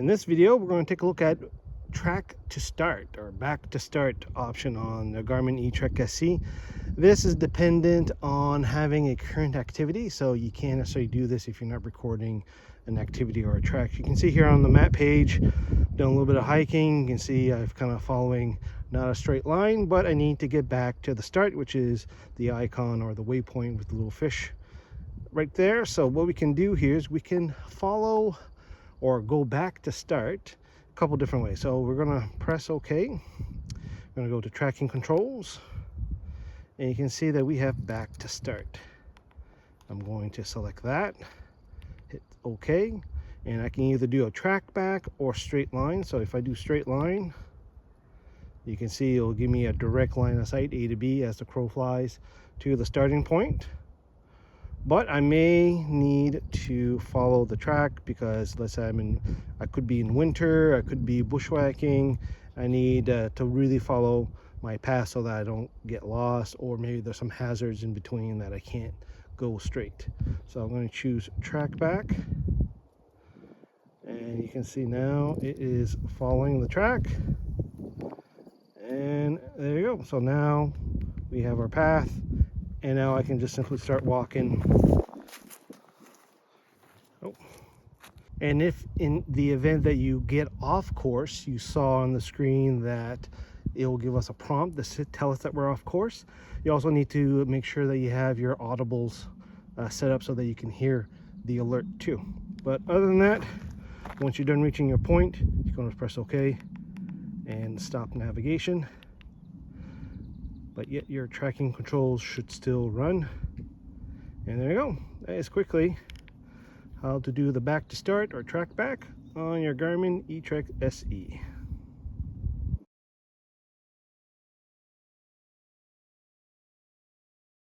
In this video, we're going to take a look at track to start or back to start option on the Garmin eTrex SC. This is dependent on having a current activity, so you can't necessarily do this if you're not recording an activity or a track. You can see here on the map page, done a little bit of hiking. You can see I've kind of following not a straight line, but I need to get back to the start, which is the icon or the waypoint with the little fish right there. So what we can do here is we can follow or go back to start a couple different ways. So we're going to press OK. We're going to go to tracking controls, and you can see that we have back to start. I'm going to select that, hit OK, and I can either do a trackback or straight line. So if I do straight line, you can see it'll give me a direct line of sight, A to B, as the crow flies to the starting point. But I may need to follow the track because let's say I could be in winter, I could be bushwhacking. I need to really follow my path so that I don't get lost, or maybe there's some hazards in between that I can't go straight. So I'm going to choose Tracback, and you can see now it is following the track. And there you go. So now we have our path, and now I can just simply start walking. Oh. And if in the event that you get off course, you saw on the screen that it will give us a prompt to tell us that we're off course. You also need to make sure that you have your audibles set up so that you can hear the alert too. But other than that, once you're done reaching your point, you're going to press OK and stop navigation. But yet your tracking controls should still run. And there you go. That is quickly how to do the back to start or track back on your Garmin eTrex SE.